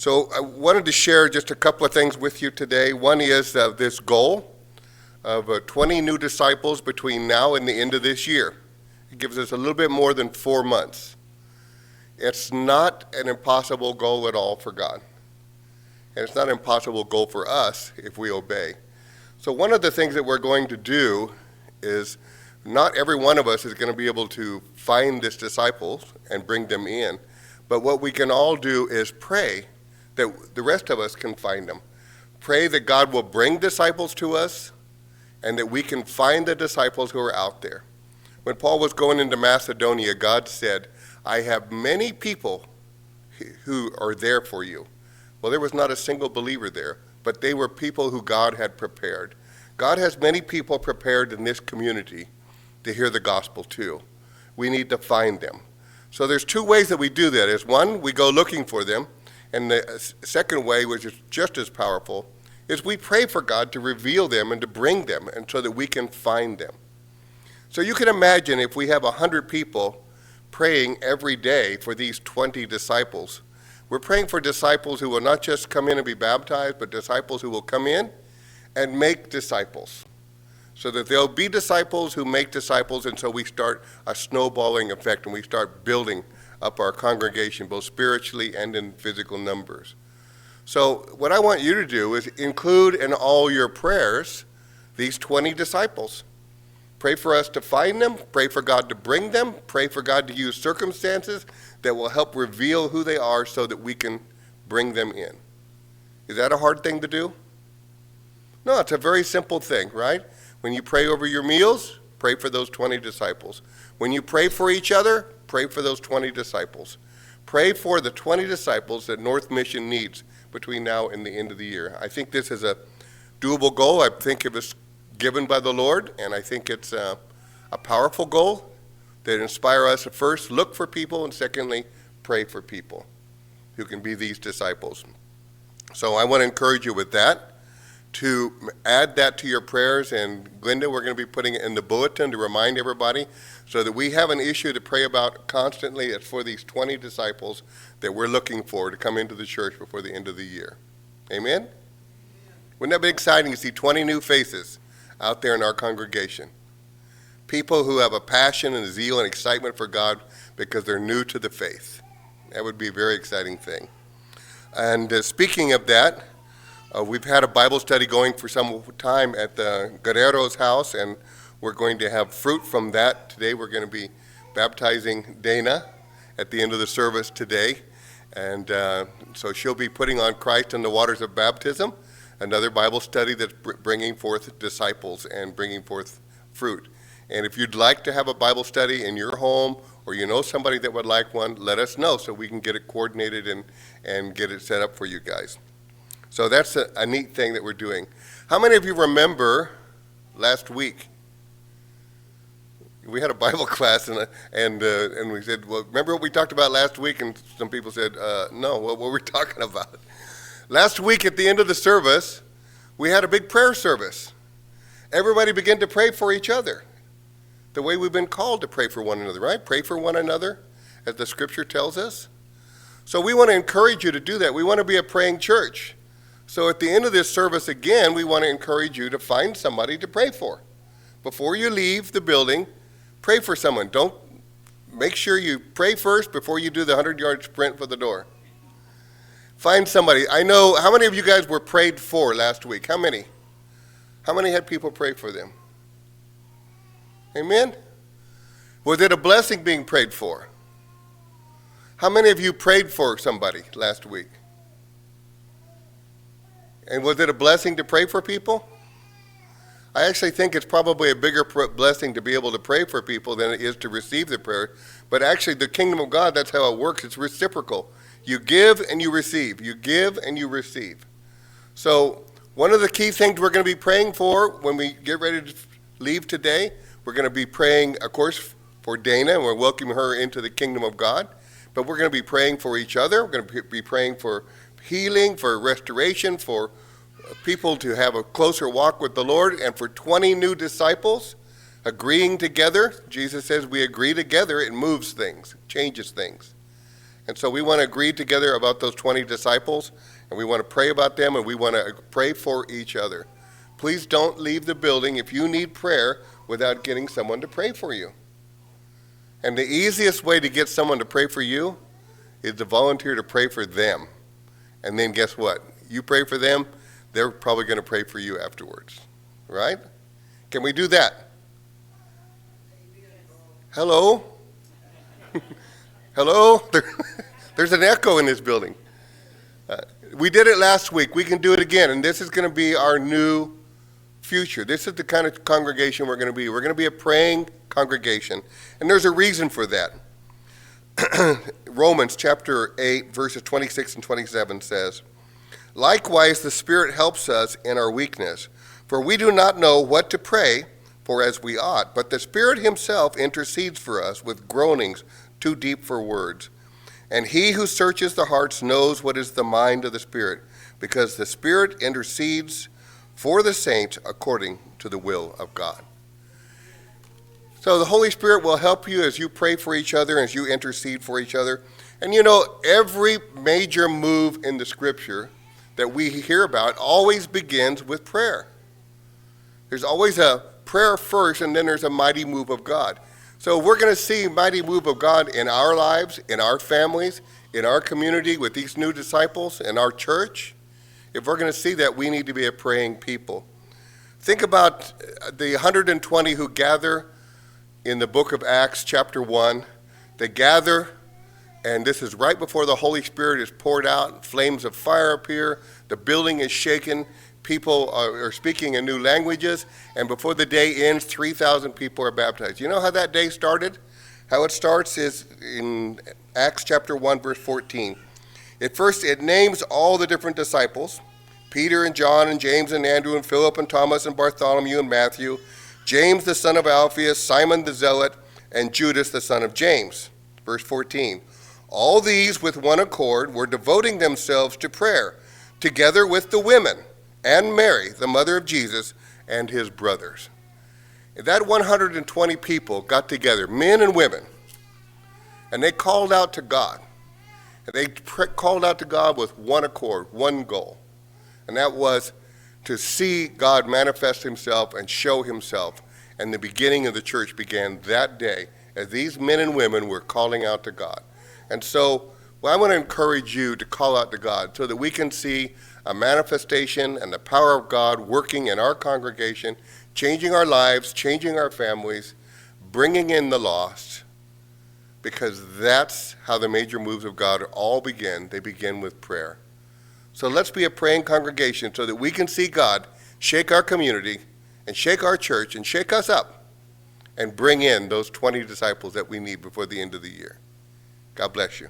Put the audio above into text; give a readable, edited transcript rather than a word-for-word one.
So I wanted to share just a couple of things with you today. One is this goal of 20 new disciples between now and the end of this year. It gives us a little bit more than 4 months. It's not an impossible goal at all for God. And it's not an impossible goal for us if we obey. So one of the things that we're going to do is not every one of us is going to be able to find these disciples and bring them in. But what we can all do is pray that the rest of us can find them. Pray that God will bring disciples to us and that we can find the disciples who are out there. When Paul was going into Macedonia, God said, I have many people who are there for you. Well, there was not a single believer there, but they were people who God had prepared. God has many people prepared in this community to hear the gospel too. We need to find them. So there's two ways that we do that. Is one, we go looking for them. And the second way, which is just as powerful, is we pray for God to reveal them and to bring them, and so that we can find them. So you can imagine if we have 100 people praying every day for these 20 disciples. We're praying for disciples who will not just come in and be baptized, but disciples who will come in and make disciples. So that they'll be disciples who make disciples, and so we start a snowballing effect, and we start building up our congregation, both spiritually and in physical numbers. So what I want you to do is include in all your prayers these 20 disciples. Pray for us to find them, pray for God to bring them, pray for God to use circumstances that will help reveal who they are so that we can bring them in. Is that a hard thing to do? No, it's a very simple thing, right? When you pray over your meals, pray for those 20 disciples. When you pray for each other, pray for those 20 disciples. Pray for the 20 disciples that North Mission needs between now and the end of the year. I think this is a doable goal. I think it was given by the Lord, and I think it's a powerful goal that inspire us to first look for people and secondly pray for people who can be these disciples. So I want to encourage you with that, to add that to your prayers, and Glenda, we're going to be putting it in the bulletin to remind everybody so that we have an issue to pray about constantly. It's for these 20 disciples that we're looking for to come into the church before the end of the year. Amen? Wouldn't that be exciting to see 20 new faces out there in our congregation? People who have a passion and a zeal and excitement for God because they're new to the faith. That would be a very exciting thing. And speaking of that, we've had a Bible study going for some time at the Guerrero's house, and we're going to have fruit from that. Today we're going to be baptizing Dana at the end of the service today. And so she'll be putting on Christ in the waters of baptism, another Bible study that's bringing forth disciples and bringing forth fruit. And if you'd like to have a Bible study in your home, or you know somebody that would like one, let us know so we can get it coordinated and get it set up for you guys. So that's a neat thing that we're doing. How many of you remember last week? We had a Bible class and we said, well, remember what we talked about last week? And some people said, no, what were we talking about? Last week at the end of the service, we had a big prayer service. Everybody began to pray for each other, the way we've been called to pray for one another, right? Pray for one another, as the scripture tells us. So we want to encourage you to do that. We want to be a praying church. So at the end of this service, again, we want to encourage you to find somebody to pray for. Before you leave the building, pray for someone. Don't make sure you pray first before you do the 100-yard sprint for the door. Find somebody. I know, how many of you guys were prayed for last week? How many? How many had people pray for them? Amen? Was it a blessing being prayed for? How many of you prayed for somebody last week? And was it a blessing to pray for people? I actually think it's probably a bigger blessing to be able to pray for people than it is to receive the prayer. But actually, the kingdom of God, that's how it works. It's reciprocal. You give and you receive. You give and you receive. So one of the key things we're going to be praying for when we get ready to leave today, we're going to be praying, of course, for Dana, and we're welcoming her into the kingdom of God. But we're going to be praying for each other. We're going to be praying for healing, for restoration, for people to have a closer walk with the Lord, and for 20 new disciples agreeing together. Jesus says we agree together, it moves things, changes things. And so we want to agree together about those 20 disciples, and we want to pray about them, and we want to pray for each other. Please don't leave the building if you need prayer without getting someone to pray for you. And the easiest way to get someone to pray for you is to volunteer to pray for them. And then guess what? You pray for them, they're probably going to pray for you afterwards. Right? Can we do that? Hello? Hello? There's an echo in this building. We did it last week. We can do it again. And this is going to be our new future. This is the kind of congregation we're going to be. We're going to be a praying congregation. And there's a reason for that. Romans chapter 8, verses 26 and 27 says, "Likewise, the Spirit helps us in our weakness. For we do not know what to pray for as we ought, but the Spirit himself intercedes for us with groanings too deep for words. And he who searches the hearts knows what is the mind of the Spirit, because the Spirit intercedes for the saints according to the will of God." So the Holy Spirit will help you as you pray for each other, as you intercede for each other. And you know, every major move in the Scripture that we hear about always begins with prayer. There's always a prayer first, and then there's a mighty move of God. So we're going to see mighty move of God in our lives, in our families, in our community with these new disciples, in our church. If we're going to see that, we need to be a praying people. Think about the 120 who gather in the book of Acts chapter 1. They gather, and this is right before the Holy Spirit is poured out. Flames of fire appear. The building is shaken. People are speaking in new languages, and before the day ends, 3,000 people are baptized. You know how that day started? How it starts is in Acts chapter 1, verse 14. At first, it names all the different disciples: Peter and John and James and Andrew and Philip and Thomas and Bartholomew and Matthew, James the son of Alphaeus, Simon the Zealot, and Judas the son of James. Verse 14. All these with one accord were devoting themselves to prayer, together with the women, and Mary, the mother of Jesus, and his brothers. That 120 people got together, men and women, and they called out to God. And they called out to God with one accord, one goal, and that was to see God manifest himself and show himself. And the beginning of the church began that day as these men and women were calling out to God. And so I want to encourage you to call out to God so that we can see a manifestation and the power of God working in our congregation, changing our lives, changing our families, bringing in the lost, because that's how the major moves of God all begin. They begin with prayer. So let's be a praying congregation so that we can see God shake our community and shake our church and shake us up and bring in those 20 disciples that we need before the end of the year. God bless you.